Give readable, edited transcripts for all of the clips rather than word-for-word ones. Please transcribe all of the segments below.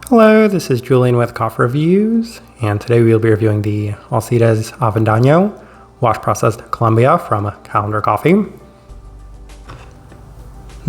Hello, this is Julian with Coffee Reviews, and today we'll be reviewing the Alcidez Avendaño wash processed Colombia from Calendar Coffee. And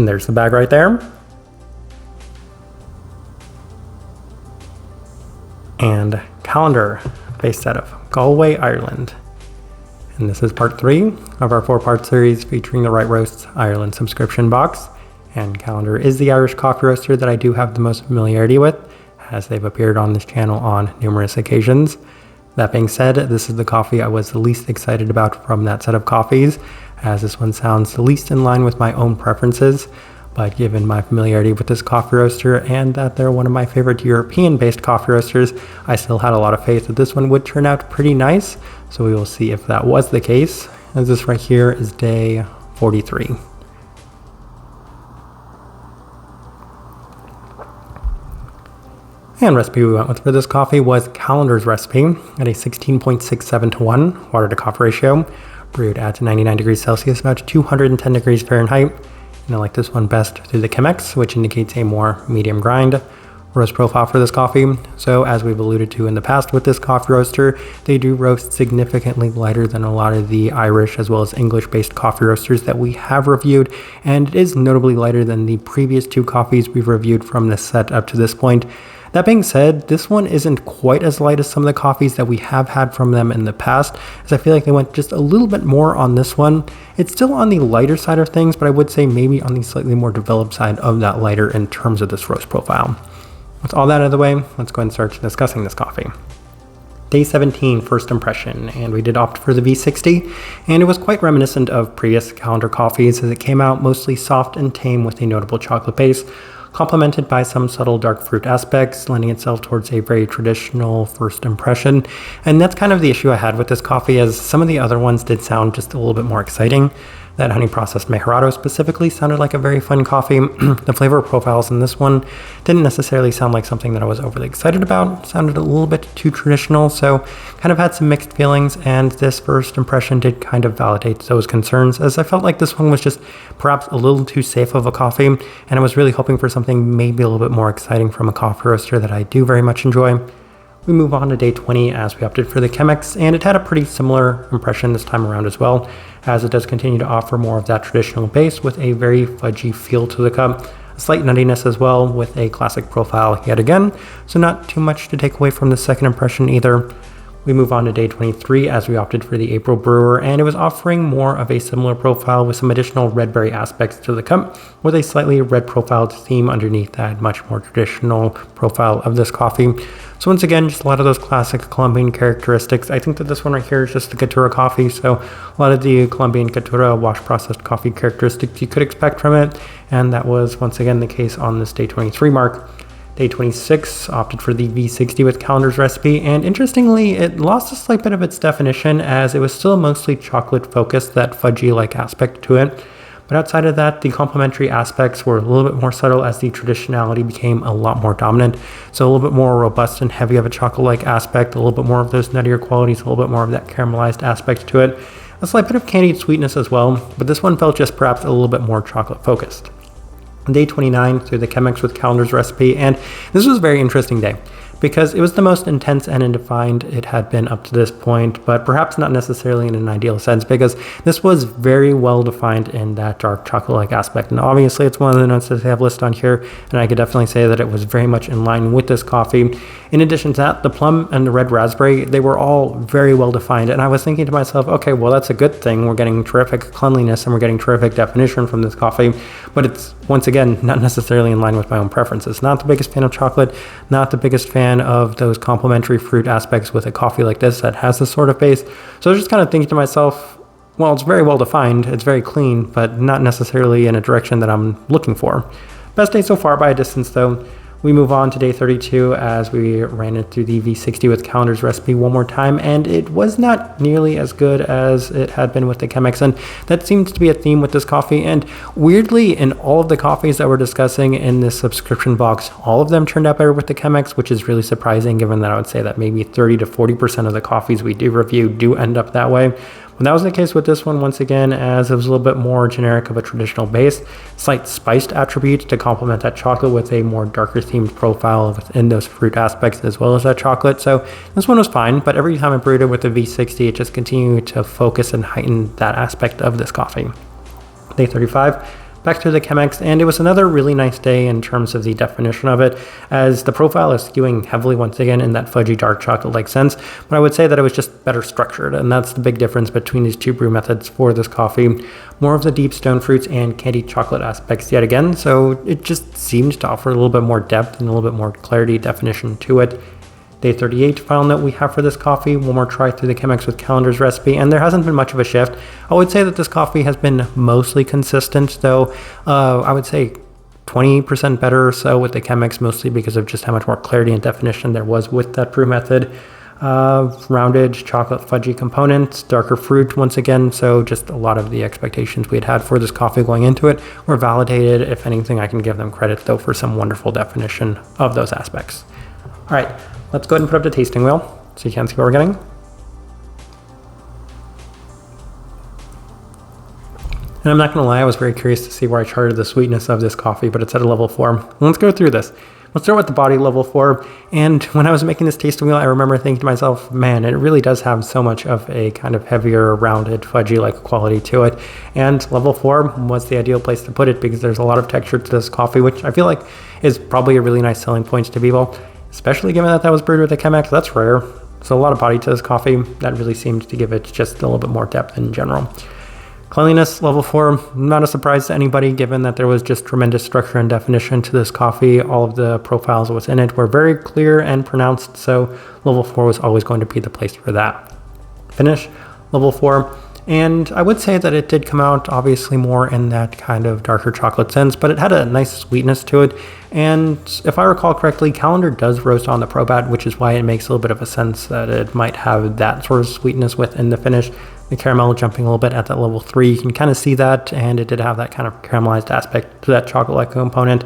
there's the bag right there. And Calendar, based out of Galway, Ireland. And this is part 3 of our 4-part series featuring the Right Roasts Ireland subscription box. And Calendar is the Irish coffee roaster that I do have the most familiarity with, as they've appeared on this channel on numerous occasions. That being said, this is the coffee I was the least excited about from that set of coffees, as this one sounds the least in line with my own preferences. But given my familiarity with this coffee roaster and that they're one of my favorite European-based coffee roasters, I still had a lot of faith that this one would turn out pretty nice. So we will see if that was the case, as this right here is day 43. And recipe we went with for this coffee was Calendar's recipe at a 16.67 to 1 water to coffee ratio, brewed at 99 degrees Celsius, about 210 degrees Fahrenheit. And I like this one best through the Chemex, which indicates a more medium grind roast profile for this coffee. So as we've alluded to in the past with this coffee roaster, they do roast significantly lighter than a lot of the Irish as well as English-based coffee roasters that we have reviewed, and it is notably lighter than the previous 2 coffees we've reviewed from this set up to this point. That being said, this one isn't quite as light as some of the coffees that we have had from them in the past, as I feel like they went just a little bit more on this one. It's still on the lighter side of things, but I would say maybe on the slightly more developed side of that lighter in terms of this roast profile. With all that out of the way, let's go ahead and start discussing this coffee. Day 17, first impression, and we did opt for the V60, and it was quite reminiscent of previous Calendar coffees as it came out mostly soft and tame with a notable chocolate base, complemented by some subtle dark fruit aspects, lending itself towards a very traditional first impression. And that's kind of the issue I had with this coffee, as some of the other ones did sound just a little bit more exciting. That honey processed Mejorado specifically sounded like a very fun coffee. The flavor profiles in this one didn't necessarily sound like something that I was overly excited about. It sounded a little bit too traditional, so kind of had some mixed feelings, and this first impression did kind of validate those concerns, as I felt like this one was just perhaps a little too safe of a coffee, and I was really hoping for something maybe a little bit more exciting from a coffee roaster that I do very much enjoy. We move on to day 20 as we opted for the Chemex, and it had a pretty similar impression this time around as well, as it does continue to offer more of that traditional base with a very fudgy feel to the cup, a slight nuttiness as well with a classic profile yet again, so not too much to take away from the second impression either. We move on to day 23 as we opted for the April brewer, and it was offering more of a similar profile with some additional red berry aspects to the cup, with a slightly red profiled theme underneath that much more traditional profile of this coffee. So once again, just a lot of those classic Colombian characteristics. I think that this one right here is just the Caturra coffee, so a lot of the Colombian Caturra wash processed coffee characteristics you could expect from it, and that was once again the case on this day 23 mark. Day 26 opted for the V60 with Calendar's recipe, and interestingly, it lost a slight bit of its definition as it was still mostly chocolate focused, that fudgy-like aspect to it. But outside of that, the complementary aspects were a little bit more subtle as the traditionality became a lot more dominant. So a little bit more robust and heavy of a chocolate-like aspect, a little bit more of those nuttier qualities, a little bit more of that caramelized aspect to it. A slight bit of candied sweetness as well, but this one felt just perhaps a little bit more chocolate focused. Day 29 through the Chemex with Calendar's recipe, and this was a very interesting day because it was the most intense and undefined it had been up to this point, but perhaps not necessarily in an ideal sense, because this was very well defined in that dark chocolate-like aspect. And obviously it's one of the notes that I have listed on here, and I could definitely say that it was very much in line with this coffee. In addition to that, the plum and the red raspberry, they were all very well defined, and I was thinking to myself, okay, well, that's a good thing. We're getting terrific cleanliness and we're getting terrific definition from this coffee, but it's once again not necessarily in line with my own preferences. Not the biggest fan of chocolate, not the biggest fan of those complementary fruit aspects with a coffee like this that has this sort of base. So I was just kind of thinking to myself, well, it's very well defined, it's very clean, but not necessarily in a direction that I'm looking for. Best day so far by a distance though. We move on to day 32 as we ran it through the V60 with Calendar's recipe one more time, and it was not nearly as good as it had been with the Chemex, and that seems to be a theme with this coffee. And weirdly, in all of the coffees that we're discussing in this subscription box, all of them turned out better with the Chemex, which is really surprising given that I would say that maybe 30 to 40% of the coffees we do review do end up that way. When that was the case with this one, once again, as it was a little bit more generic of a traditional base, slight spiced attributes to complement that chocolate with a more darker themed profile within those fruit aspects as well as that chocolate. So this one was fine, but every time I brewed it with the V60, it just continued to focus and heighten that aspect of this coffee. Day 35. Back to the Chemex, and it was another really nice day in terms of the definition of it, as the profile is skewing heavily once again in that fudgy dark chocolate-like sense, but I would say that it was just better structured, and that's the big difference between these two brew methods for this coffee. More of the deep stone fruits and candied chocolate aspects yet again, so it just seemed to offer a little bit more depth and a little bit more clarity definition to it. Day 38, final note we have for this coffee, one more try through the Chemex with Calendar's recipe, and there hasn't been much of a shift. I would say that this coffee has been mostly consistent, though I would say 20% better or so with the Chemex, mostly because of just how much more clarity and definition there was with that brew method. Rounded chocolate fudgy components, darker fruit once again, so just a lot of the expectations we had for this coffee going into it were validated. If anything, I can give them credit though for some wonderful definition of those aspects. All right. Let's go ahead and put up the tasting wheel so you can see what we're getting. And I'm not going to lie, I was very curious to see where I charted the sweetness of this coffee, but it's at a level 4. Let's go through this. Let's start with the body level 4. And when I was making this tasting wheel, I remember thinking to myself, man, it really does have so much of a kind of heavier, rounded, fudgy-like quality to it. And level 4 was the ideal place to put it because there's a lot of texture to this coffee, which I feel like is probably a really nice selling point to people. Especially given that was brewed with a Chemex, that's rare. So a lot of body to this coffee. That really seemed to give it just a little bit more depth in general. Cleanliness, level 4, not a surprise to anybody given that there was just tremendous structure and definition to this coffee. All of the profiles within it were very clear and pronounced, so level 4 was always going to be the place for that. Finish, level 4. And I would say that it did come out obviously more in that kind of darker chocolate sense, but it had a nice sweetness to it. And if I recall correctly, Calendar does roast on the Probat, which is why it makes a little bit of a sense that it might have that sort of sweetness within the finish. The caramel jumping a little bit at that level 3, you can kind of see that, and it did have that kind of caramelized aspect to that chocolate-like component.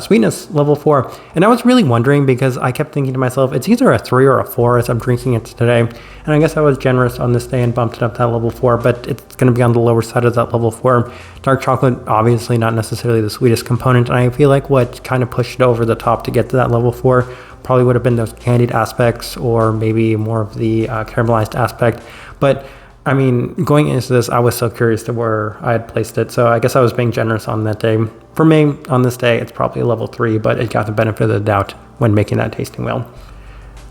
Sweetness, level 4. And I was really wondering because I kept thinking to myself, it's either a 3 or a 4 as I'm drinking it today. And I guess I was generous on this day and bumped it up to that level 4, but it's going to be on the lower side of that level 4. Dark chocolate, obviously not necessarily the sweetest component. And I feel like what kind of pushed it over the top to get to that level 4 probably would have been those candied aspects or maybe more of the caramelized aspect. But I mean, going into this, I was so curious to where I had placed it. So I guess I was being generous on that day. For me, on this day, it's probably a level 3, but it got the benefit of the doubt when making that tasting wheel.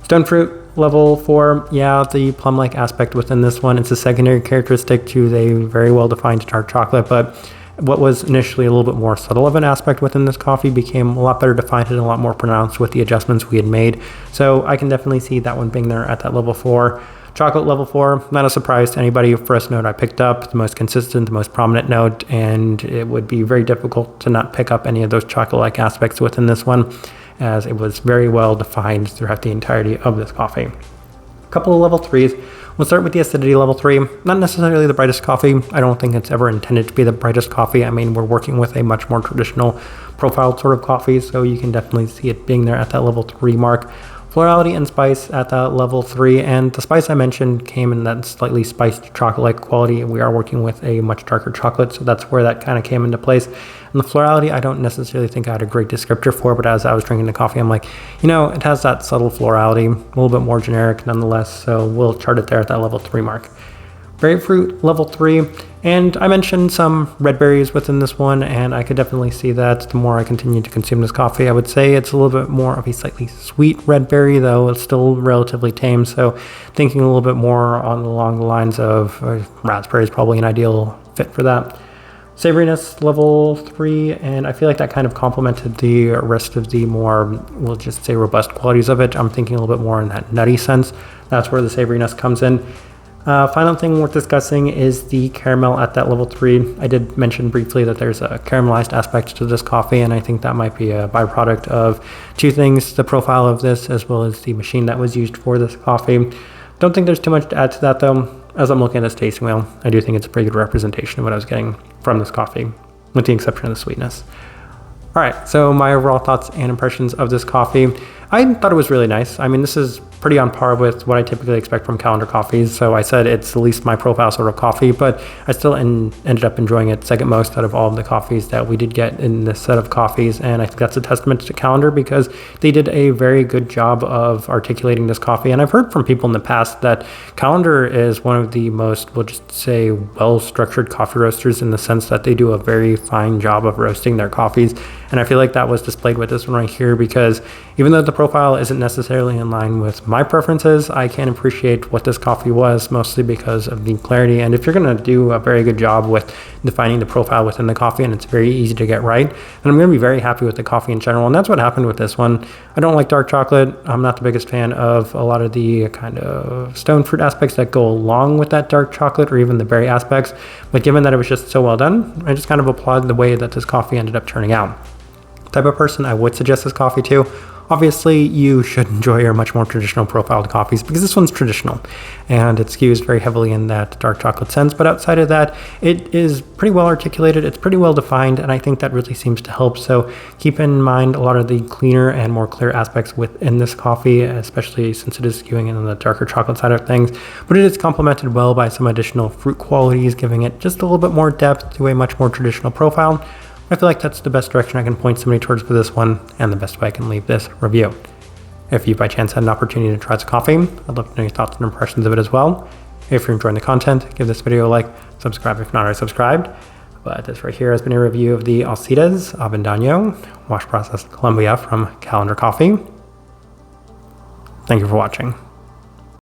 Stone fruit, level 4. Yeah, the plum-like aspect within this one, it's a secondary characteristic to the very well-defined dark chocolate, but what was initially a little bit more subtle of an aspect within this coffee became a lot better defined and a lot more pronounced with the adjustments we had made. So I can definitely see that one being there at that level 4. Chocolate level 4, not a surprise to anybody. First note I picked up, the most consistent, the most prominent note, and it would be very difficult to not pick up any of those chocolate-like aspects within this one, as it was very well defined throughout the entirety of this coffee. A couple of level 3s. We'll start with the acidity level 3. Not necessarily the brightest coffee. I don't think it's ever intended to be the brightest coffee. I mean, we're working with a much more traditional profiled sort of coffee, so you can definitely see it being there at that level 3 mark. Florality and spice at that level 3, and the spice I mentioned came in that slightly spiced chocolate-like quality. We are working with a much darker chocolate, so that's where that kind of came into place. And the florality, I don't necessarily think I had a great descriptor for, but as I was drinking the coffee, I'm like, you know, it has that subtle florality, a little bit more generic nonetheless, so we'll chart it there at that level 3 mark. Grapefruit, level 3, and I mentioned some red berries within this one, and I could definitely see that the more I continue to consume this coffee. I would say it's a little bit more of a slightly sweet red berry, though it's still relatively tame, so thinking a little bit more along the lines of raspberry is probably an ideal fit for that. Savoriness, level 3, and I feel like that kind of complemented the rest of the more, we'll just say, robust qualities of it. I'm thinking a little bit more in that nutty sense. That's where the savoriness comes in. Final thing worth discussing is the caramel at that level 3. I did mention briefly that there's a caramelized aspect to this coffee, and I think that might be a byproduct of two things, the profile of this as well as the machine that was used for this coffee. Don't think there's too much to add to that though. As I'm looking at this tasting wheel, I do think it's a pretty good representation of what I was getting from this coffee, with the exception of the sweetness. All right, so my overall thoughts and impressions of this coffee. I thought it was really nice. I mean, this is pretty on par with what I typically expect from calendar coffees. So I said it's at least my profile sort of coffee, but I still ended up enjoying it second most out of all of the coffees that we did get in this set of coffees. And I think that's a testament to Calendar because they did a very good job of articulating this coffee. And I've heard from people in the past that Calendar is one of the most, we'll just say, well-structured coffee roasters in the sense that they do a very fine job of roasting their coffees. And I feel like that was displayed with this one right here because even though the profile isn't necessarily in line with my preferences, I can appreciate what this coffee was, mostly because of the clarity. And if you're going to do a very good job with defining the profile within the coffee, and it's very easy to get right, then I'm going to be very happy with the coffee in general. And that's what happened with this one. I don't like dark chocolate. I'm not the biggest fan of a lot of the kind of stone fruit aspects that go along with that dark chocolate or even the berry aspects. But given that it was just so well done, I just kind of applaud the way that this coffee ended up turning out. Type of person I would suggest this coffee to. Obviously, you should enjoy your much more traditional profiled coffees because this one's traditional and it skews very heavily in that dark chocolate sense. But outside of that, it is pretty well articulated. It's pretty well defined, and I think that really seems to help. So keep in mind a lot of the cleaner and more clear aspects within this coffee, especially since it is skewing in the darker chocolate side of things. But it is complemented well by some additional fruit qualities, giving it just a little bit more depth to a much more traditional profile. I feel like that's the best direction I can point somebody towards for this one and the best way I can leave this review. If you by chance had an opportunity to try this coffee, I'd love to know your thoughts and impressions of it as well. If you're enjoying the content, give this video a like, subscribe if not already subscribed. But this right here has been a review of the Alcidez Avendaño wash processed Colombia from Calendar Coffee. Thank you for watching.